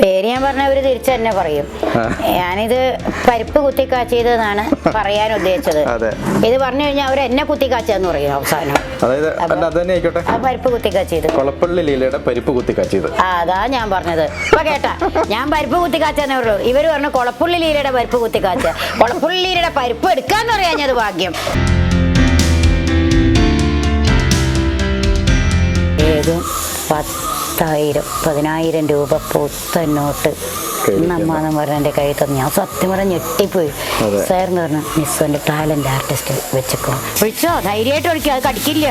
പേര് ഞാൻ പറഞ്ഞ അവര് തിരിച്ചു തന്നെ പറയും. ഞാനിത് പരിപ്പ് കുത്തിക്കാച്ചിയതെന്നാണ് പറയാൻ ഉദ്ദേശിച്ചത്. ഇത് പറഞ്ഞു കഴിഞ്ഞാൽ അവർ എന്നെ കുത്തിക്കാച്ചെന്ന് പറയും അവസാനം. പരിപ്പ് കുത്തിക്കാച്ചിയത് കൊളപ്പള്ളി ലീലയുടെ പരിപ്പ് കുത്തിക്കാച്ചിയത്. അതാ ഞാൻ പറഞ്ഞത്. ഇപ്പൊ കേട്ടാ, ഞാൻ പരിപ്പ് കുത്തിക്കാച്ചെന്നേ ഉള്ളൂ. ഇവര് പറഞ്ഞു കൊളപ്പള്ളി ലീലയുടെ പരിപ്പ് കുത്തിക്കാച്ച. കൊളപ്പള്ളി ലീലയുടെ പരിപ്പ് എടുക്കാന്ന് പറയാഞ്ഞത് ഭാഗ്യം. ഏതും 10,000 10,000 രൂപ പുത്തന്നോട്ട് നമ്മന്ന് പറഞ്ഞ എൻ്റെ കയ്യിൽ തന്നെ. ഞാൻ സത്യം പറഞ്ഞ ഞെട്ടിപ്പോയി. സാറെന്ന് പറഞ്ഞു, മിസ്സുവിൻ്റെ ടാലന്റ് ആർട്ടിസ്റ്റ് വെച്ചേക്കോ, വിളിച്ചോ, ധൈര്യമായിട്ട് വിളിക്കുക, അത് കടിക്കില്ല.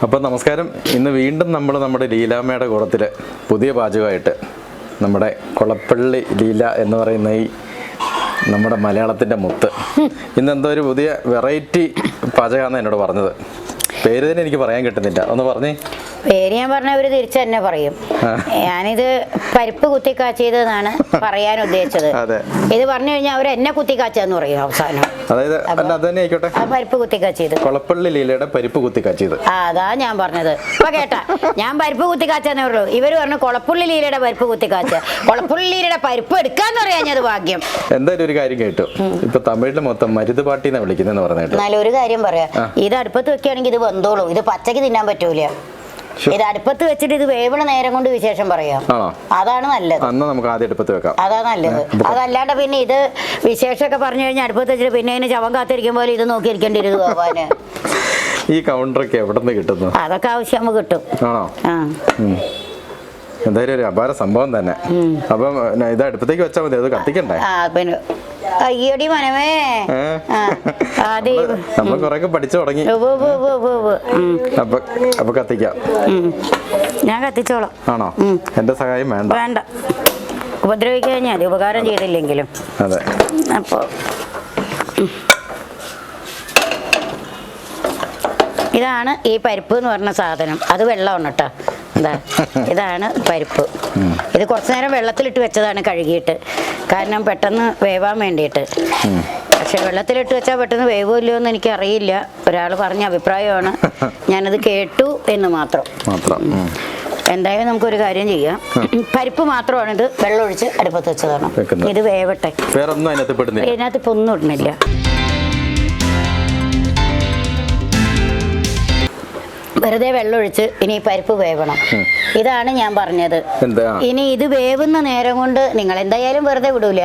അപ്പോൾ നമസ്കാരം. ഇന്ന് വീണ്ടും നമ്മൾ നമ്മുടെ ലീലാമ്മയുടെ കൂടത്തിൽ പുതിയ പാചകമായിട്ട് നമ്മുടെ കൊളപ്പള്ളി ലീല എന്ന് പറയുന്ന ഈ നമ്മുടെ മലയാളത്തിൻ്റെ മുത്ത് ഇന്നെന്തോ ഒരു പുതിയ വെറൈറ്റി പാചകമാണെന്ന് എന്നോട് പറഞ്ഞത്. പേര് തന്നെ എനിക്ക് പറയാൻ കിട്ടുന്നില്ല, ഒന്ന് പറഞ്ഞേ. പേര് ഞാൻ പറഞ്ഞ അവര് തിരിച്ചു തന്നെ പറയും. ഞാനിത് പരിപ്പ് കുത്തിക്കാച്ചിയതെന്നാണ് പറയാൻ ഉദ്ദേശിച്ചത്. ഇത് പറഞ്ഞു കഴിഞ്ഞാൽ അവർ എന്നെ കുത്തിക്കാച്ചെന്ന് പറയും അവസാനം. പരിപ്പ് കുത്തിക്കാച്ചിയത് കൊളപ്പള്ളി ലീലയുടെ പരിപ്പ് കുത്തിക്കാച്ചിയത്. അതാ ഞാൻ പറഞ്ഞത്. ഇപ്പൊ കേട്ടാ, ഞാൻ പരിപ്പ് കുത്തിക്കാച്ചെന്നേ ഉള്ളൂ. ഇവര് പറഞ്ഞു കൊളപ്പള്ളി ലീലയുടെ പരിപ്പ് കുത്തിക്കാച്ച. കൊളപ്പള്ളി ലീലയുടെ പരിപ്പ് എടുക്കാന്ന് പറയാഞ്ഞത് ഭാഗ്യം. എന്തായാലും ഒരു കാര്യം കേട്ടു, ഇപ്പൊ തമിഴില് മൊത്തം മരുതുപാട്ടിന്ന് വിളിക്കുന്നെന്ന് പറഞ്ഞിട്ട്. എന്നാലും ഒരു കാര്യം പറയാം, ഇത് അടുപ്പത്ത് വെക്കുകയാണെങ്കിൽ ഇത് വെന്തോളൂ. ഇത് പച്ചക്ക് തിന്നാൻ പറ്റൂല. ഇത് അടുപ്പത്ത് വെച്ചിട്ട് ഇത് വേവണ നേരം കൊണ്ട് വിശേഷം പറയാം. അതാണ് നല്ലത്. നമുക്ക് ആദ്യം അടുപ്പത്ത് വെക്കാം. അതാ നല്ലത്. അതല്ലാണ്ട് പിന്നെ ഇത് വിശേഷമൊക്കെ പറഞ്ഞു കഴിഞ്ഞാൽ അടുപ്പത്ത് വെച്ചിട്ട് പിന്നെ അതിന് ശവം കാത്തിരിക്കും പോലെ ഇത് നോക്കിയിരിക്കേണ്ടി വരും പോവാന്. ഈ കൗണ്ടറൊക്കെ എവിടെ നിന്ന് കിട്ടുന്നു? അതൊക്കെ ആവശ്യം കിട്ടും. എന്തായാലും ഒരു അപാര സംഭവം തന്നെ. അപ്പം ഇത് അടുപ്പത്തേക്ക് വെച്ചാൽ മതി, അത് കത്തിക്കണ്ടേ? പിന്നെ അയ്യടി മനമേ, നമ്മൾ കൊറേ പഠിച്ചു തുടങ്ങി. അപ്പൊ കത്തിക്കാം. ഞാൻ കത്തിച്ചോളാം. ആണോ? എന്റെ സഹായം വേണ്ട. വേണ്ട, ഉപദ്രവിക്കാൻ കഴിഞ്ഞാൽ ഉപകാരം ചെയ്തില്ലെങ്കിലും. അതെ. അപ്പൊ ഇതാണ് ഈ പരിപ്പ് എന്ന് പറഞ്ഞ സാധനം. അത് വെള്ളമാണ് കേട്ടോ. ഇതാണ് പരിപ്പ്. ഇത് കുറച്ചു നേരം വെള്ളത്തിലിട്ട് വെച്ചതാണ് കഴുകിയിട്ട്, കാരണം പെട്ടെന്ന് വേവാൻ വേണ്ടിയിട്ട്. പക്ഷെ വെള്ളത്തിലിട്ട് വെച്ചാൽ പെട്ടെന്ന് വേവില്ലയോ എന്ന് എനിക്കറിയില്ല. ഒരാൾ പറഞ്ഞ അഭിപ്രായമാണ്, ഞാനത് കേട്ടു എന്ന് മാത്രം. എന്തായാലും നമുക്കൊരു കാര്യം ചെയ്യാം. പരിപ്പ് മാത്രമാണ് ഇത് വെള്ളമൊഴിച്ച് അടുപ്പത്ത് വെച്ചതാണ്. ഇത് വേവട്ടെ. ഇതിനകത്ത് ഇപ്പൊ ഒന്നും ഇടുന്നില്ല. വെറുതെ വെള്ളമൊഴിച്ച് ഇനി പരിപ്പ് വേവണം. ഇതാണ് ഞാൻ പറഞ്ഞത്. ഇനി ഇത് വേവുന്ന നേരം കൊണ്ട് നിങ്ങൾ എന്തായാലും വെറുതെ വിടൂല.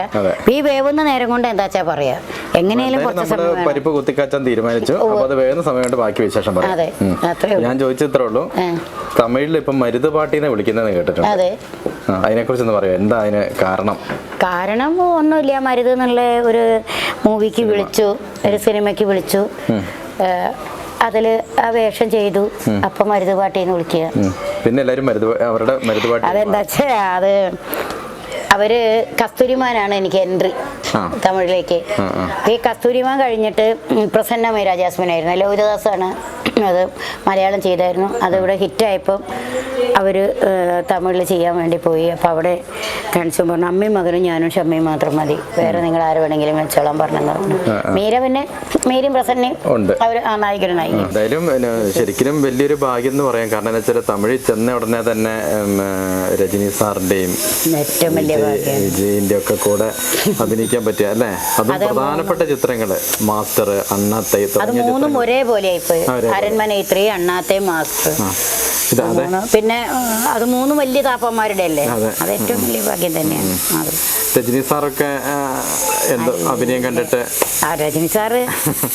ഈ വേവുന്ന നേരം കൊണ്ട് എന്താച്ചാ പറയാ, എങ്ങനെയാലും കുറച്ച് സമയം പരിപ്പ് കുത്തിക്കാച്ചാൻ തീരുമാനിച്ചു. അത് വേവുന്ന സമയം കൊണ്ട് ബാക്കി വിശേഷം പറയാം. അതെ, അത്രേ ഉള്ളൂ. ഞാൻ ചോദിച്ചത്രേ ഉള്ളൂ. തമിഴിൽ ഇപ്പം മരുതുപാട്ടിനെ വിളിക്കുന്നത് കേട്ടിട്ടുണ്ട്. അതെ, അതിനെ കുറിച്ചൊന്ന് പറയാം. എന്താ അതിന് കാരണം? കാരണം ഒന്നുമില്ല. മരുത് എന്നുള്ള ഒരു മൂവിക്ക് വിളിച്ചു, ഒരു സിനിമയ്ക്ക് വിളിച്ചു. അതില് ആ വേഷം ചെയ്തു. അപ്പൊ മരുതുപാട്ടിന്ന് വിളിക്കുക. പിന്നെ എല്ലാരും അതെന്താ വെച്ചാ, അത് അവര് കസ്തൂരിമാനാണ് എനിക്ക് എൻട്രി തമിഴിലേക്ക്. ഈ കസ്തൂരിമാൻ കഴിഞ്ഞിട്ട് പ്രസന്ന മീര ജാസ്മിൻ ആയിരുന്നു. ലൗരദാസാണ് അത് മലയാളം ചെയ്തായിരുന്നു. അതിവിടെ ഹിറ്റായപ്പം അവർ തമിഴിൽ ചെയ്യാൻ വേണ്ടി പോയി. അപ്പോൾ അവിടെ കാണിച്ചു പറഞ്ഞു, അമ്മയും മകനും ഞാനും ഷമ്മയും മാത്രം മതി, വേറെ നിങ്ങൾ ആര് വേണമെങ്കിലും വെച്ചോളാൻ പറഞ്ഞെന്ന് പറഞ്ഞു. മീര പിന്നെ മീരയും പ്രസന്നയും അവർ നായികരും നായിക. എന്തായാലും ശരിക്കും വലിയൊരു ഭാഗ്യം എന്ന് പറയാം. കാരണം എന്താ വെച്ചാൽ തമിഴിൽ ചെന്ന ഉടനെ തന്നെ രജനി സാറിന്റെയും ഏറ്റവും വലിയ വിജയിന്റെ ഒക്കെ കൂടെ അഭിനയിക്കാൻ പറ്റിയ അല്ലേ? അതും പ്രധാനപ്പെട്ട ചിത്രങ്ങള് മാസ്റ്റർ, അണ്ണാത്തൈ, അത് മൂന്നും ഒരേപോലെ ആയിപ്പോയി. അരൺമനൈത്രി, അണ്ണാത്തെ, മാസ്റ്റർ. പിന്നെ അത് മൂന്നും വലിയ താപ്പന്മാരുടെ അല്ലേ? അത് ഏറ്റവും വലിയ ഭാഗ്യം തന്നെയാണ്. രജനി സാറൊക്കെ എന്തോ അഭിനയം കണ്ടിട്ട്. രജനി സാറ്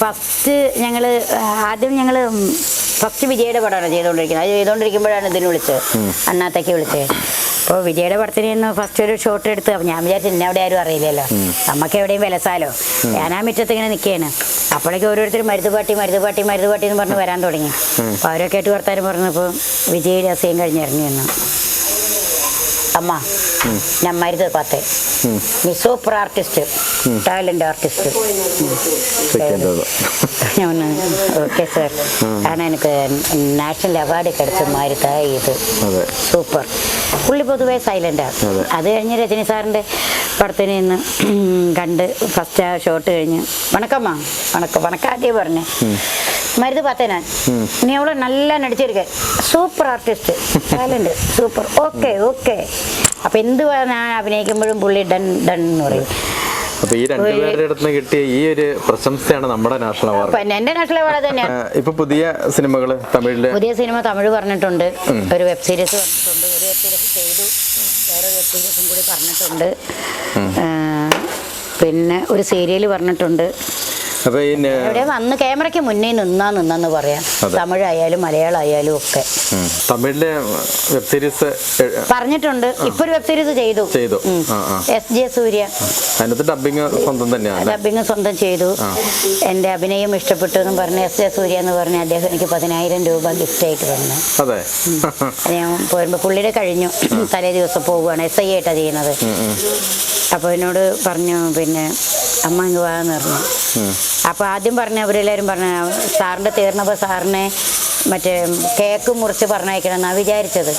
ഫസ്റ്റ് വിജയുടെ പടമാണ് ചെയ്തുകൊണ്ടിരിക്കുന്നത്. അത് ചെയ്തുകൊണ്ടിരിക്കുമ്പോഴാണ് ഇതിന് വിളിച്ചത്, അണ്ണാത്തേക്ക് വിളിച്ചത്. അപ്പോൾ വിജയുടെ പടത്തിന് നിന്ന് ഫസ്റ്റ് ഒരു ഷോട്ട് എടുത്ത്. അപ്പം ഞാൻ വിചാരിച്ചു ഇന്നെ അവിടെ ആരും അറിയില്ലല്ലോ, നമുക്ക് എവിടെയും വിലസാലോ. ഞാൻ ആ മുറ്റത്ത് ഇങ്ങനെ നിൽക്കുകയാണ്. അപ്പോഴേക്കും ഓരോരുത്തരും മരുതുപാട്ടി എന്ന് പറഞ്ഞ് വരാൻ തുടങ്ങി. അപ്പോൾ അവരൊക്കെ ആയിട്ട് വർത്താനം പറഞ്ഞപ്പോൾ വിജയുടെ അസഹ്യം കഴിഞ്ഞ് ഇറങ്ങി വന്നു. അമ്മ ഞാൻ മരുത് പാത്തേ, നീ സൂപ്പർ ആർട്ടിസ്റ്റ്, ടാലന്റ് ആർട്ടിസ്റ്റ്. ഞാൻ ഓക്കെ സാർ, കാരണം എനിക്ക് നാഷണൽ അവാർഡ് കിടച്ച മാരുതാ ഇത്, സൂപ്പർ. പുള്ളി പൊതുവേ സൈലൻ്റാണ്. അത് കഴിഞ്ഞ് രജനി സാറിൻ്റെ പടത്തിന് നിന്ന് കണ്ട് ഫസ്റ്റ് ആ ഷോട്ട് കഴിഞ്ഞ് വണക്കമ്മ വണക്കാദ്യം പറഞ്ഞേ மருது பார்த்தேன் நான் நீ எவ்வளோ நல்லா நடிச்சிருக்க super artist talent super okay okay അപ്പം എന്തുവാ ഞാൻ അഭിനയിക്കുമ്പോഴും പുള്ളി ഡൺ ഡൺ എന്ന് പറയും. അപ്പൊ ഈ രണ്ടുപേരുടെ അടുത്ത് കിട്ടിയ ഈ ഒരു പ്രശംസയാണ് നമ്മുടെ നാഷണൽ അവാർഡ്. എന്റെ നാഷണൽ അവാർഡ് തന്നെയാണ്. ഇപ്പൊ പുതിയ സിനിമകള് തമിഴില് പുതിയ സിനിമ തമിഴ് പറഞ്ഞിട്ടുണ്ട്, ഒരു വെബ് സീരീസ് പറഞ്ഞിട്ടുണ്ട്, ഒരു വെബ് സീരീസ് ചെയ്തു, വേറെ വെബ് സീരീസും കൂടി പറഞ്ഞിട്ടുണ്ട്, പിന്നെ ഒരു സീരിയൽ പറഞ്ഞിട്ടുണ്ട്. അപ്പൊ ഇവിടെ വന്ന് ക്യാമറയ്ക്ക് മുന്നേ നിന്നെന്ന് പറയാം. തമിഴായാലും മലയാളമായാലും ഒക്കെ തമിഴിലെ വെബ് സീരീസ് പറഞ്ഞിട്ടുണ്ട്. ഇപ്പൊ ഒരു വെബ് സീരീസ് ചെയ്തു SJ സൂര്യ. അതിനകത്ത് ഡബിങ് സ്വന്തം തന്നെയാണ്. ഡബിങ് സ്വന്തം ചെയ്തു. എന്റെ അഭിനയം ഇഷ്ടപ്പെട്ടു എന്ന് പറഞ്ഞ് SJ സൂര്യ എന്ന് പറഞ്ഞ അദ്ദേഹം എനിക്ക് 10,000 രൂപ ഗിഫ്റ്റ് ആയിട്ട് തന്നു. അതെ, ഞാൻ പോരുമ്പോ പുള്ളിയുടെ കഴിഞ്ഞു, തലേ ദിവസം പോവുകയാണ്, SI ആയിട്ടാണ് ചെയ്യുന്നത്. അപ്പോൾ എന്നോട് പറഞ്ഞു, പിന്നെ അമ്മ ഇങ്ങ് വാന്ന് പറഞ്ഞു. അപ്പോൾ ആദ്യം പറഞ്ഞ അവരെല്ലാവരും പറഞ്ഞു സാറിൻ്റെ തീർന്നപ്പോൾ സാറിനെ മറ്റേ കേക്ക് മുറിച്ച് പറഞ്ഞയക്കണം എന്നാണ് വിചാരിച്ചത്.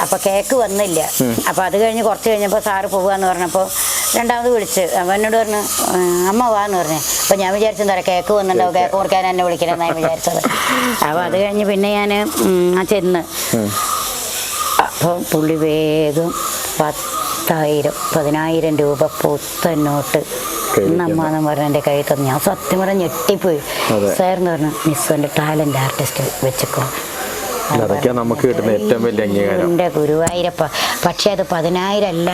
അപ്പോൾ കേക്ക് വന്നില്ല. അപ്പോൾ അത് കഴിഞ്ഞ് കുറച്ച് കഴിഞ്ഞപ്പോൾ സാറ് പോവുകയെന്ന് പറഞ്ഞപ്പോൾ രണ്ടാമത് വിളിച്ച് അപ്പോൾ എന്നോട് പറഞ്ഞു അമ്മ വാന്ന് പറഞ്ഞു. അപ്പോൾ ഞാൻ വിചാരിച്ചെന്താ പറയുക, കേക്ക് വന്നിട്ടുണ്ടാവും, കേക്ക് മുറിക്കാൻ എന്നെ വിളിക്കണമെന്നാണ് വിചാരിച്ചത്. അപ്പോൾ അത് കഴിഞ്ഞ് പിന്നെ ഞാൻ ചെന്ന് അപ്പോൾ പുള്ളി വേഗം 10,000 രൂപ പുത്തൻ നോട്ട് ഇന്നമ്മാന്ന് പറഞ്ഞ എൻ്റെ കയ്യിൽ തന്നു. ഞാൻ സത്യം പറഞ്ഞ ഞെട്ടിപ്പോയി. സാറെന്ന് പറഞ്ഞു മിസ്സൻ്റെ ടാലന്റ് ആർട്ടിസ്റ്റ് വെച്ചേക്കോ, നമുക്ക് കിട്ടുന്ന ഏറ്റവും വലിയ അംഗീകാരം. എൻ്റെ ഗുരുവായൂരപ്പ. പക്ഷെ അത് 10,000 അല്ല,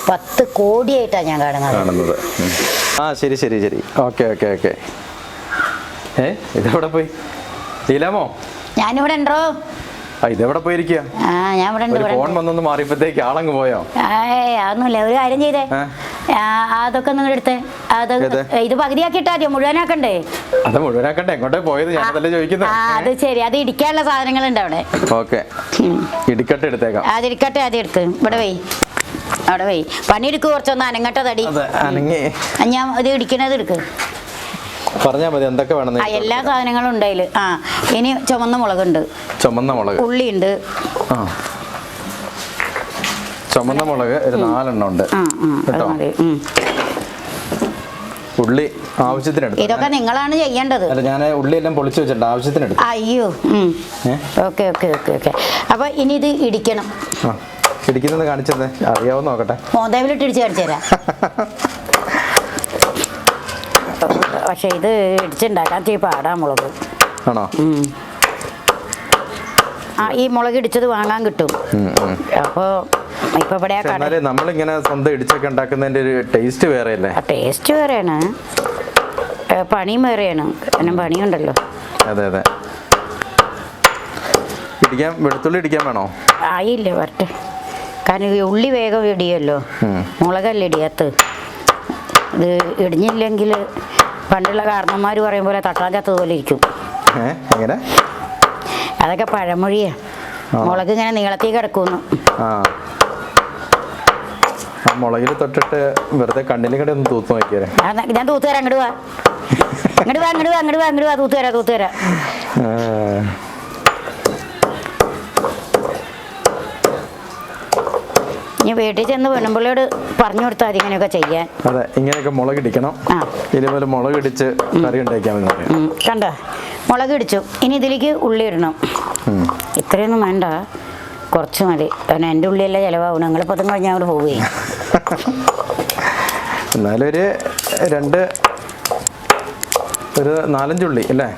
10 കോടിയായിട്ടാണ് ഞാൻ കാണുന്നത്. ആ ശരി ശരി ശരി, ഓക്കെ ഓക്കെ ഓക്കെ. ഇതെവിടെ പോയി ലീലാമോ? ഞാനിവിടെ ഉണ്ടോ? ഇതെവിടെ പോയിരിക്കുക? ഞാൻ ഇവിടെ ഫോൺ വന്നൊന്ന് മാറിയപ്പോഴത്തേക്ക് ആളങ്ങ് പോയോ? അതൊന്നുമില്ല, ഒരു കാര്യം ചെയ്തേ, അതൊക്കെ നിങ്ങൾ എടുത്തേ. ഇത് പകുതിയാക്കിയിട്ടാ മതിയോ? മുഴുവനാക്കണ്ടേ? അത് മുഴുവനാക്കണ്ടേ? എങ്ങോട്ടേ പോയത് ഞാനതല്ലേ ചോദിക്കുന്നത്. അത് ശരി, അത് ഇടിക്കാനുള്ള സാധനങ്ങളുണ്ട് അവിടെ. ഓക്കെ, ഇടിക്കട്ടെ എടുത്തേക്കാം. അതിരിക്കട്ടെ, അത് എടുക്ക്. ഇവിടെ പോയി, അവിടെ പോയി പണിയെടുക്ക്. കുറച്ചൊന്ന് അനങ്ങട്ട തടി. ഞാൻ ഇത് ഇടിക്കണത് എടുക്ക്. പറഞ്ഞാ മതി എന്തൊക്കെ വേണം. എല്ലാ സാധനങ്ങളും ഉണ്ടായില്. ഇനി ചുമന്ന മുളകുണ്ട്, ചുമന്ന മുളക്, ഉള്ളിയുണ്ട്. ചുമന്ന മുളക് ഒരു 4 എണ്ണം ഉണ്ട് കേട്ടോ. ഉള്ളി ആവശ്യത്തിനെടുത്ത്. ഇതൊക്കെ നിങ്ങളാണ് ചെയ്യേണ്ടത്. അല്ല, ഞാൻ ഉള്ളി എല്ലാം പൊളിച്ചു വെച്ചിട്ടുണ്ട്, ആവശ്യത്തിനെടുത്ത്. അയ്യോ, ഓക്കെ ഓക്കെ ഓക്കെ ഓക്കെ. അപ്പൊ ഇനി ഇത് ഇടിക്കണം. ഇടിക്കുന്നത് കാണിച്ചത് അറിയാവുന്ന നോക്കട്ടെ. മോന്തേവിലിട്ട് ഇടിച്ച് കാണിച്ചു തരാം. പക്ഷെ ഇത് ഇടിച്ചുണ്ടാക്കാൻ ചെയ്യ പാടാ മുളക്. ആണോ? ഈ മുളക് ഇടിച്ചത് വാങ്ങാൻ കിട്ടും. അപ്പോൾ ഇപ്പൊ ഇവിടെ നമ്മളിങ്ങനെ സ്വന്തം ഇടിച്ചൊക്കെ ഉണ്ടാക്കുന്നതിന്റെ ഒരു ടേസ്റ്റ് വേറെ അല്ലേ? ടേസ്റ്റ് വേറെയാണ്, പണിയും വേറെയാണ്. കാരണം പണിയുണ്ടല്ലോ. അതെ അതെ. ഇടിക്കാൻ വെളുത്തുള്ളി ഇടിക്കാൻ വേണോ? ആയില്ല, വരട്ടെ. കാരണം ഈ ഉള്ളി വേഗം ഇടിയല്ലോ, മുളകല്ല ഇടിയത്ത്. ഇത് ഇടിഞ്ഞില്ലെങ്കിൽ പണ്ടുള്ള കാരണന്മാർ പറയും പോലെ തട്ടാൻ ചത്തതുപോലെ ഇരിക്കും. അതൊക്കെ പഴമൊഴിയാ. മുളക് ഇങ്ങനെ നീളത്തിൽ കിടക്കുന്നു. മുളകിൽ തൊട്ടിട്ട് വെറുതെ കണ്ണിലും കൂടെ ഒന്ന് തൂത്ത് നോക്കിയാലേ. ഞാൻ തൂത്തുതരാം. അങ്ങോട്ട് വാ, അങ്ങോട്ട് വാ, അങ്ങോട്ട് വാ, അങ്ങോട്ട് വാ, അങ്ങോട്ട് വാ. തൂത്തുതരാം. ഇനി വീട്ടിൽ ചെന്ന് പെണ്ണുമ്പിള്ളയോട് പറഞ്ഞു കൊടുത്താൽ മതി ഇങ്ങനെയൊക്കെ ചെയ്യാൻ. അതെ, ഇങ്ങനെയൊക്കെ മുളക് ഇടിക്കണം. ഇതുപോലെ മുളക് ഇടിച്ച് കറി ഉണ്ടാക്കിയാൽ കണ്ടോ? മുളക് ഇടിച്ചു. ഇനി ഇതിലേക്ക് ഉള്ളി ഇടണം. ഇത്രയൊന്നും വേണ്ട, കുറച്ച് മതി. കാരണം എൻ്റെ ഉള്ളിയെല്ലാം ചിലവാകും. നിങ്ങൾ 10 കഴിഞ്ഞാൽ അവിടെ പോവുകയും. എന്നാലും ഒരു 4-5 ഉള്ളി അല്ലേ?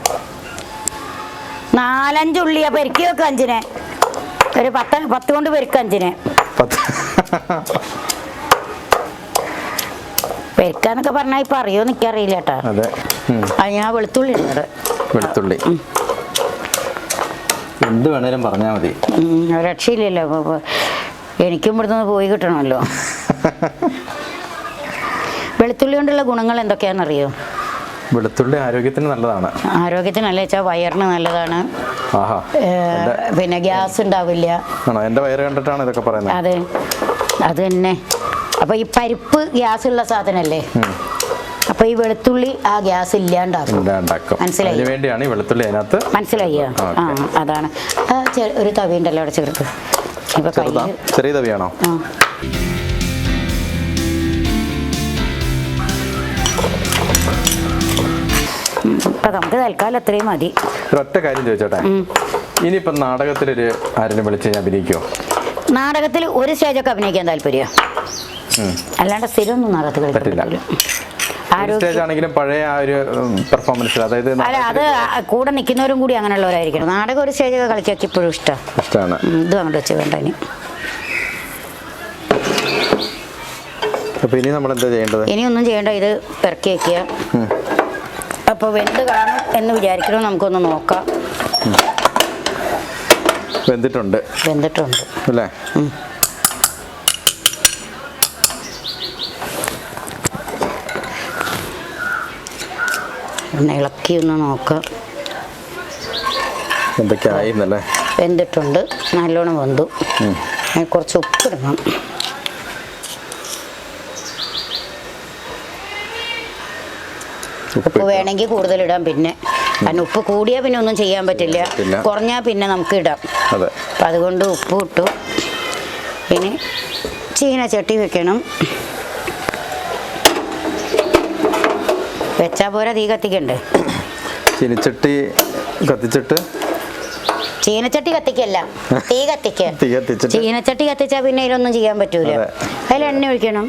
4-5 ഉള്ളിയാ. പെരുക്കി വെക്കുക 5-നെ. ഒരു 10 കൊണ്ട് പെരുക്കുക 5-നെ. പെരുക്കാന്നൊക്കെ പറഞ്ഞാൽ ഇപ്പൊ അറിയോ എനിക്കറിയില്ല കേട്ടോ. ഞാൻ വെളുത്തുള്ളി ഇടുന്നത്. വെളുത്തുള്ളി എന്ത് വേണേലും പറഞ്ഞാൽ മതി, രക്ഷയില്ലല്ലോ. എനിക്കും ഇവിടുന്ന് പോയി കിട്ടണമല്ലോ. വെളുത്തുള്ളി കൊണ്ടുള്ള ഗുണങ്ങൾ എന്തൊക്കെയാണെന്നറിയോ? വെളുത്തുള്ളി ആരോഗ്യത്തിന് നല്ലതാണ്. ആരോഗ്യത്തിനല്ല വെച്ചാൽ വയറിന് നല്ലതാണ്. പിന്നെ ഗ്യാസ് ഉണ്ടാവില്ല. എന്റെ വയറ് കണ്ടിട്ടാണ് ഇതൊക്കെ പറയുന്നത്. അതെ, അത് തന്നെ. അപ്പൊ ഈ പരിപ്പ് ഗ്യാസ് ഉള്ള സാധനല്ലേ, അപ്പൊ ഈ വെളുത്തുള്ളി ആ ഗ്യാസ് ഇല്ലാണ്ടാക്കും. മനസ്സിലായി? വേണ്ടിയാണ് ഈ വെളുത്തുള്ളി അതിനകത്ത്. മനസ്സിലായോ? അതാണ്. ഒരു തവി ഉണ്ടല്ലോ അവിടെ ചേർത്ത്. ചെറിയ തവിയാണോ? ഇപ്പൊ നമുക്ക് തൽക്കാലം അത്രയും മതി. ഒരൊറ്റ കാര്യം ചോദിച്ചോട്ടെ, ഇനിയിപ്പം നാടകത്തിലൊരു ആരെങ്കിലും വിളിച്ച് അഭിനയിക്കുമോ? നാടകത്തിൽ ഒരു സ്റ്റേജൊക്കെ അഭിനയിക്കാൻ താല്പര്യം, അല്ലാണ്ട് സ്ഥിരമൊന്നും നാടകത്തിൽ പറ്റില്ല. സ്റ്റേജ് ആണെങ്കിലും പഴയ ആ ഒരു പെർഫോമൻസ്, അതായത് അല്ല അത് കൂടെ നിൽക്കുന്നവരും കൂടി അങ്ങനെയുള്ളവരായിരിക്കണം. നാടകം ഒരു സ്റ്റേജൊക്കെ കളിക്കാൻ ഇപ്പോഴും ഇഷ്ടമാണ്. ഇത് അങ്ങോട്ട് വെച്ച് വേണ്ട. ഇനി നമ്മൾ എന്താ ചെയ്യേണ്ടത്? ഇനി ഒന്നും ചെയ്യേണ്ട, ഇത് ഇറക്കി വെക്കുക. അപ്പോൾ വെന്ത് കാണും എന്ന് വിചാരിക്കണം. നമുക്കൊന്ന് നോക്കാം. വെന്തിട്ടുണ്ട് അല്ലേ? ഒന്ന് ഇളക്കി ഒന്ന് നോക്കാം. എന്തൊക്കെയായിരുന്നല്ലേ? വെന്തിട്ടുണ്ട്, നല്ലോണം വെന്തു. കുറച്ച് ഉപ്പിടണം. ഉപ്പ് വേണമെങ്കിൽ കൂടുതലിടാം. പിന്നെ കാരണം ഉപ്പ് കൂടിയാൽ പിന്നെ ഒന്നും ചെയ്യാൻ പറ്റില്ല, കുറഞ്ഞാൽ പിന്നെ നമുക്ക് ഇടാം. അപ്പം അതുകൊണ്ട് ഉപ്പ് ഇട്ടു. ഇനി ചീനച്ചട്ടി വെക്കണം. വെച്ചാൽ പോരാ, തീ കത്തിക്കണ്ടേ? ചീനച്ചട്ടി കത്തിച്ചിട്ട് ചീനച്ചട്ടി കത്തിക്കല്ല, തീ കത്തിക്കുക. ചീനച്ചട്ടി കത്തിച്ചാൽ പിന്നെ ഇതിലൊന്നും ചെയ്യാൻ പറ്റൂല. അതിൽ എണ്ണ ഒഴിക്കണം.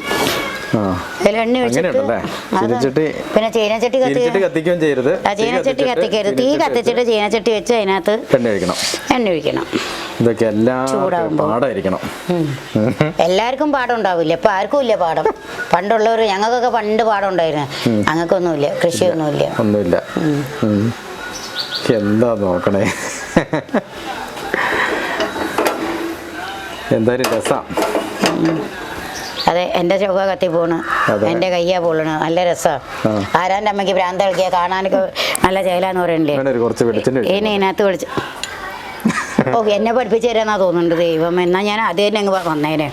എണ്ണ ഒഴിച്ചിട്ട് പിന്നെ ചീനച്ചട്ടി കത്തിക്കുകയും ചെയ്യരുത്. ചീനച്ചട്ടി കത്തിക്കരുത്. തീ കത്തിച്ചിട്ട് ചീനച്ചട്ടി വെച്ച് അതിനകത്ത് എണ്ണ ഒഴിക്കണം. ഇതൊക്കെ എല്ലാം പാടായിരിക്കണം. എല്ലാവർക്കും പാഠം ഉണ്ടാവില്ല. ഇപ്പൊ ആർക്കും ഇല്ല പാഠം. പണ്ടുള്ളവർ, ഞങ്ങൾക്കൊക്കെ പണ്ട് പാഠം ഉണ്ടായിരുന്നു. ഞങ്ങൾക്കൊന്നുമില്ല, ഒന്നുമില്ല. എന്താ നോക്കണേ, എന്തായാലും രസം. അതെ, എൻ്റെ ചൊവ്വ കത്തി പോണ്, എൻ്റെ കയ്യാ പൊള്ളണ്. നല്ല രസമാണ്. ആരാൻ്റെ അമ്മയ്ക്ക് ഭ്രാന്ത് കളിക്കുക, കാണാനൊക്കെ നല്ല ചേലാന്ന് പറയണില്ലേ? ഇനി ഇതിനകത്ത് വിളിച്ച് എന്നെ പഠിപ്പിച്ചു തരാന്നാ തോന്നുന്നുണ്ട്. ദൈവം, എന്നാ ഞാൻ അത് തന്നെ അങ്ങ് വന്നേനെ.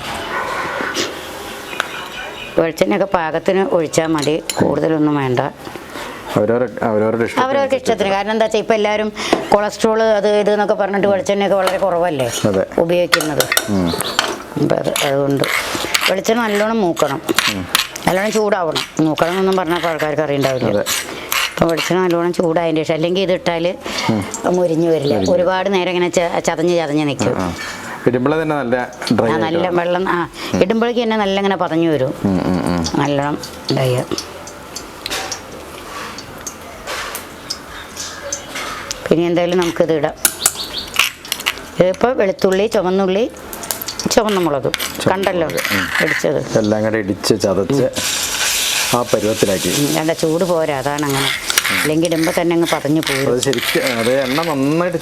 വെളിച്ചെണ്ണയൊക്കെ പാകത്തിന് ഒഴിച്ചാൽ മതി, കൂടുതലൊന്നും വേണ്ട. അവരവർക്ക് ഇഷ്ടത്തിന്. കാരണം എന്താ വെച്ചാൽ ഇപ്പം എല്ലാവരും കൊളസ്ട്രോൾ അത് ഇത് എന്നൊക്കെ പറഞ്ഞിട്ട് വെളിച്ചെണ്ണയൊക്കെ വളരെ കുറവല്ലേ ഉപയോഗിക്കുന്നത്. അപ്പം അതുകൊണ്ട് വെളിച്ചെണ്ണ നല്ലോണം മൂക്കണം, നല്ലോണം ചൂടാവണം. മൂക്കണം എന്നൊന്നും പറഞ്ഞപ്പോൾ ആൾക്കാർക്ക് അറിയണ്ടാവില്ല. അപ്പം വെളിച്ചെണ്ണ നല്ലോണം ചൂടായതിൻ്റെ ശേഷം, അല്ലെങ്കിൽ ഇതിട്ടാൽ മുരിഞ്ഞു വരില്ല. ഒരുപാട് നേരം ഇങ്ങനെ ചതഞ്ഞ് നിൽക്കും. നല്ല വെള്ളം ഇടുമ്പോഴേക്ക് തന്നെ നല്ല ഇങ്ങനെ പതഞ്ഞു വരും. നല്ലോണം ഇതായ പിന്നെ എന്തായാലും നമുക്കിത് ഇടാം. ഇതിപ്പോൾ വെളുത്തുള്ളി, ചുവന്ന മുളക് കണ്ടല്ലോ ഇടിച്ചത്, എല്ലാം കൂടെ ഇടിച്ച് ചതച്ച് ആ പരുവത്തിലാക്കി. വേണ്ട, ചൂട് പോരാ, അതാണ് അങ്ങനെ. അല്ലെങ്കിൽ ഇടുമ്പോൾ തന്നെ അങ്ങ് പതഞ്ഞു പോകും. എണ്ണ നന്നായിട്ട്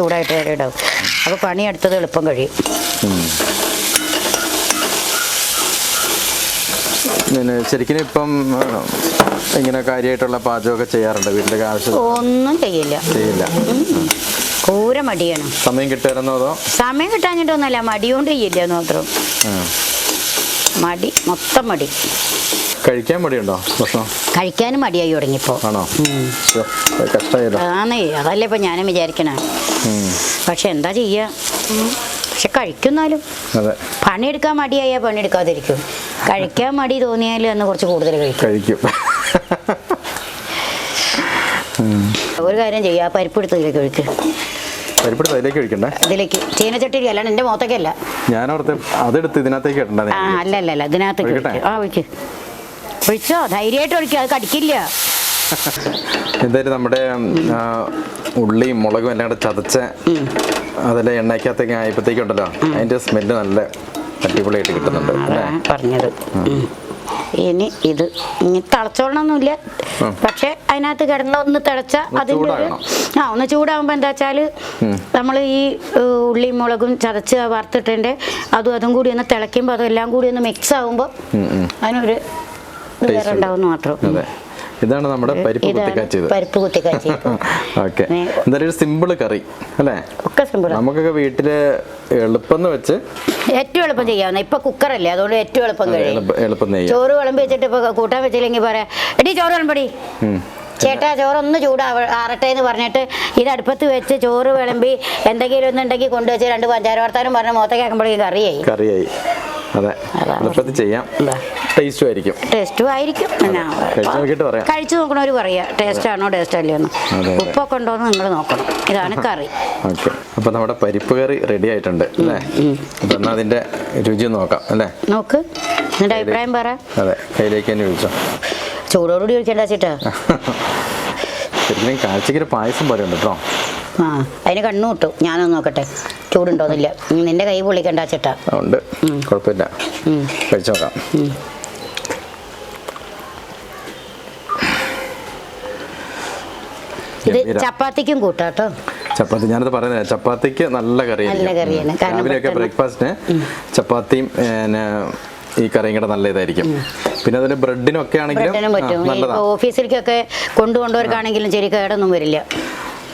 ചൂടായിട്ട് ഇടാവും. അപ്പോൾ പണിയെടുത്തത് എളുപ്പം കഴിയും. ശരിക്കും ഇപ്പം ഇങ്ങനെ കാര്യമായിട്ടുള്ള പാചകമൊക്കെ ചെയ്യാറുണ്ട് വീട്ടിലേക്ക്? ആവശ്യം ഒന്നും ചെയ്യില്ല. കൂര മടിയാണ്. സമയം കിട്ടായിരുന്നോ? അതോ സമയം കിട്ടാഞ്ഞിട്ടൊന്നുമല്ല, മടിയോണ്ട് ചെയ്യില്ല എന്ന് മാത്രം. മൊത്തം മടി. കഴിക്കാൻ മടിയുണ്ടോ? കഴിക്കാനും മടിയായി തുടങ്ങിയപ്പോ. ആന്നേ, അതല്ലേ ഇപ്പൊ ഞാനും വിചാരിക്കണേ. പക്ഷെ എന്താ ചെയ്യാ, പക്ഷെ കഴിക്കുന്നാലും. പണിയെടുക്കാൻ മടിയായാൽ പണിയെടുക്കാതിരിക്കും. കഴിക്കാൻ മടി തോന്നിയാൽ അന്ന് കുറച്ച് കൂടുതൽ കഴിക്കും. ഒരു കാര്യം ചെയ്യാം, പരിപ്പെടുത്ത് ഇതിലേക്ക് ഒഴിക്കുക. ഇതിലേക്ക് ചീനച്ചട്ടി അല്ലാണ്ട് എന്റെ മുഖത്തേക്കല്ല. അതെടുത്ത് ഇതിനകത്തേക്ക് അല്ല ഇതിനകത്തേക്ക് ഒഴിച്ചോ, ധൈര്യമായിട്ട് ഒഴിക്കുക, അത് കടിക്കില്ല. എന്തായാലും നമ്മുടെ ഉള്ളിയും മുളകും എല്ലാം കൂടെ ചതച്ച് അതെല്ലാം എണ്ണയ്ക്കകത്തേക്ക് ആയപ്പോഴത്തേക്കുണ്ടല്ലോ, അതിന്റെ സ്മെല്ല് നല്ല അടിപൊളിയായിട്ട് കിട്ടുന്നുണ്ട് പറഞ്ഞത്. ഇനി ഇത് ഇനി തിളച്ചോളണമെന്നില്ല, പക്ഷെ അതിനകത്ത് കിടന്ന് ഒന്ന് തിളച്ച അതിൻ്റെ ഒന്ന് ചൂടാകുമ്പോൾ എന്താ വെച്ചാൽ നമ്മൾ ഈ ഉള്ളിയും മുളകും ചതച്ച് വറുത്തിട്ടതിൻ്റെ അതും കൂടി ഒന്ന് തിളയ്ക്കുമ്പോൾ അതെല്ലാം കൂടി ഒന്ന് മിക്സ് ആകുമ്പോൾ അതിനൊരു ഇത് വേറെ ഉണ്ടാവുമെന്ന് മാത്രം. ഇതാണ് നമ്മുടെ പരിപ്പ് കുത്തിക്കാച്ചി. ഓക്കെ, എന്തായാലും ഒരു സിമ്പിൾ കറി അല്ലേ? ഒക്കെ സിമ്പിൾ. നമുക്കൊക്കെ വീട്ടില് എളുപ്പം വെച്ച് ഏറ്റവും എളുപ്പം ചെയ്യാവുന്ന ഇപ്പൊ കുക്കറല്ലേ, അതുകൊണ്ട് ഏറ്റവും എളുപ്പം കഴിയും. ചോറ് വിളമ്പി വെച്ചിട്ട് ഇപ്പൊ കൂട്ടാൻ വെച്ചില്ലെങ്കിൽ പറയാം, എടി ചോറ് വിളമ്പടി, ചേട്ടാ ചോറൊന്ന് ആറട്ടെ എന്ന് പറഞ്ഞിട്ട് ഇത് അടുപ്പത്ത് വെച്ച് ചോറ് വിളമ്പി എന്തെങ്കിലും ഒന്നുണ്ടെങ്കിൽ കൊണ്ടുവച്ച് 2 പഞ്ചാര വർത്താനം പറഞ്ഞ മുഖത്തേക്ക് ആക്കുമ്പോഴേക്കും കറിയായി. അതെ, എളുപ്പത്തിൽ ചെയ്യാം. ടേസ്റ്റും ആയിരിക്കും. ടേസ്റ്റും ആയിരിക്കും. കഴിച്ചു നോക്കിയിട്ട് പറയാം. കഴിച്ചു നോക്കണവർ പറയാ ടേസ്റ്റ് ആണോ ടേസ്റ്റ് അല്ലയോന്ന്. ഉപ്പൊക്കെ ഉണ്ടോന്ന് നിങ്ങൾ നോക്കണം. ഇതാണ് കറി. ഓക്കെ, അപ്പൊ നമ്മുടെ പരിപ്പ് കറി റെഡി ആയിട്ടുണ്ട് അല്ലേ? അപ്പൊ എന്നാ അതിന്റെ രുചി നോക്കാം അല്ലേ? നോക്ക്, നിന്റെ അഭിപ്രായം പറ. അതെ, കയ്യിലേക്ക് തന്നെ ഒഴിച്ചോ. ചൂടോടുകൂടി ഒഴിക്കണ്ട ചേട്ടാ. ശരിക്കും കാഴ്ചക്കൊരു പായസം പോലെ ഉണ്ട് കേട്ടോ. ആ, അതിന് കണ്ണു കിട്ടും. ഞാനൊന്ന് നോക്കട്ടെ ചൂടുണ്ടോന്നില്ല. നിന്റെ കൈ പൊള്ളിക്കണ്ട ചേട്ടാ. ഉണ്ട്, കുഴപ്പമില്ല, കഴിച്ചു നോക്കാം. ഇത് ചപ്പാത്തിക്കും കൂട്ടാട്ടോ. ചപ്പാത്തി ഞാനത് പറയുന്നത്, ചപ്പാത്തിക്ക് നല്ല കറിയാണ്. രാവിലെയൊക്കെ ബ്രേക്ക്ഫാസ്റ്റിന് ചപ്പാത്തിയും ഈ കറിയും കൂടെ നല്ല ഇതായിരിക്കും. പിന്നെ അതിന് ബ്രെഡിനൊക്കെ ആണെങ്കിലും ഓഫീസിലേക്കൊക്കെ കൊണ്ടുപോകാണെങ്കിലും ശരി, കേടൊന്നും വരില്ല.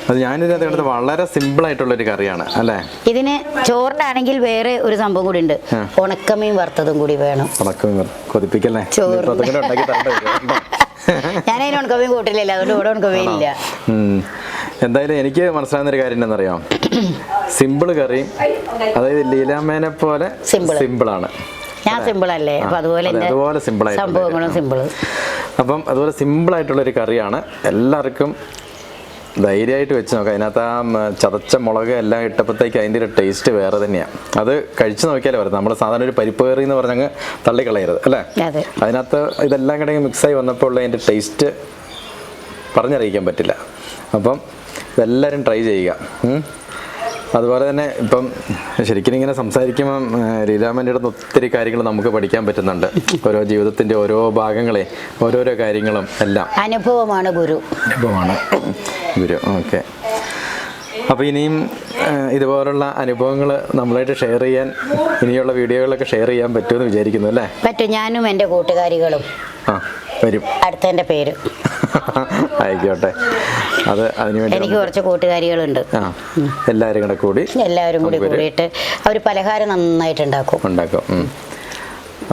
അത് ഞാനിത് വളരെ സിമ്പിൾ ആയിട്ടുള്ളൊരു കറിയാണ് അല്ലേ? ഇതിന് ചോറിനാണെങ്കിൽ വേറെ ഒരു സംഭവം കൂടി ഉണ്ട്. ഉണക്കമീൻ വറുത്തതും കൂടി വേണം. ഉണക്കമീൻ കൊതിപ്പിക്കല്ലേ? ഞാനതിന് ഉണക്കമീൻ കൂട്ടില്ലല്ലോ, അതുകൊണ്ട് ഇവിടെ ഉണക്കമീൻ ഇല്ല. എന്തായാലും എനിക്ക് മനസ്സിലാകുന്ന ഒരു കാര്യം എന്താണെന്നറിയാം, സിമ്പിൾ കറി. അതായത് ലീലാമ്മേനെ പോലെ സിമ്പിളാണ്. ഞാൻ സിമ്പിൾ അല്ലേ? അപ്പൊ അതുപോലെ സംഭവങ്ങളും സിമ്പിൾ. അപ്പം അതുപോലെ സിമ്പിൾ ആയിട്ടുള്ളൊരു കറിയാണ്. എല്ലാവർക്കും ധൈര്യമായിട്ട് വെച്ച് നോക്കാം. അതിനകത്ത് ആ ചതച്ച മുളക് എല്ലാം ഇട്ടപ്പോഴത്തേക്ക് അതിൻ്റെ ഒരു ടേസ്റ്റ് വേറെ തന്നെയാണ്. അത് കഴിച്ചു നോക്കിയാലേ പറയും. നമ്മൾ സാധാരണ ഒരു പരിപ്പ് കറി എന്ന് പറഞ്ഞങ്ങ് തള്ളിക്കളയരുത് അല്ലേ? അതിനകത്ത് ഇതെല്ലാം കൂടെ മിക്സായി വന്നപ്പോൾ ഉള്ള അതിൻ്റെ ടേസ്റ്റ് പറഞ്ഞറിയിക്കാൻ പറ്റില്ല. അപ്പം ഇതെല്ലാവരും ട്രൈ ചെയ്യുക. അതുപോലെ തന്നെ ഇപ്പം ശരിക്കും ഇങ്ങനെ സംസാരിക്കുമ്പം ലീലാമ്മൻ്റെ അടുത്ത് ഒത്തിരി കാര്യങ്ങൾ നമുക്ക് പഠിക്കാൻ പറ്റുന്നുണ്ട്. ഓരോ ജീവിതത്തിൻ്റെ ഓരോ ഭാഗങ്ങളെ ഓരോരോ കാര്യങ്ങളും എല്ലാം അനുഭവമാണ് ഗുരു. ഓക്കെ, അപ്പോൾ ഇനിയും ഇതുപോലുള്ള അനുഭവങ്ങൾ നമ്മളായിട്ട് ഷെയർ ചെയ്യാൻ, ഇനിയുള്ള വീഡിയോകളൊക്കെ ഷെയർ ചെയ്യാൻ പറ്റുമെന്ന് വിചാരിക്കുന്നു അല്ലേ? പറ്റും. ഞാനും എൻ്റെ കൂട്ടുകാരികളും വരും. അടുത്തതിൻ്റെ പേര് ആയിക്കോട്ടെ. അത് അതിനുവേണ്ടി എനിക്ക് കുറച്ച് കൂട്ടുകാരികളുണ്ട്. എല്ലാവരും കൂടി കൂടിയിട്ട് അവർ പലഹാരം നന്നായിട്ട് ഉണ്ടാക്കും.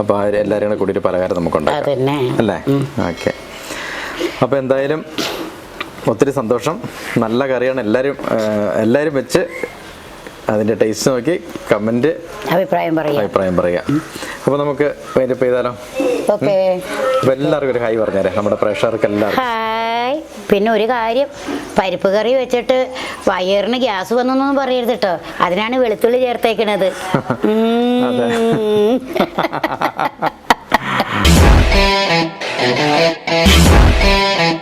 അപ്പോൾ എല്ലാവരും കൂടി ഒരു പലഹാരം നമുക്ക് ഉണ്ടാക്കാം അല്ലേ? ഓക്കെ, അപ്പോൾ എന്തായാലും ഒത്തിരി സന്തോഷം. നല്ല കറിയാണ്. എല്ലാവരും വെച്ച് അതിൻ്റെ ടേസ്റ്റ് നോക്കി കമൻറ്റ് അഭിപ്രായം പറയുക. അപ്പോൾ നമുക്ക് അതിൻ്റെ ചെയ്താലോ? അപ്പോൾ എല്ലാവർക്കും ഒരു ഹായ് പറഞ്ഞേരെ, നമ്മുടെ പ്രേക്ഷകർക്ക് എല്ലാവർക്കും ഹായ്. പിന്നെ ഒരു കാര്യം, പരിപ്പ് കറി വെച്ചിട്ട് വയറിന് ഗ്യാസ് വന്നൊന്നും പറയരുത് കേട്ടോ. അതിനാണ് വെളുത്തുള്ളി ചേർത്തേക്കണത്.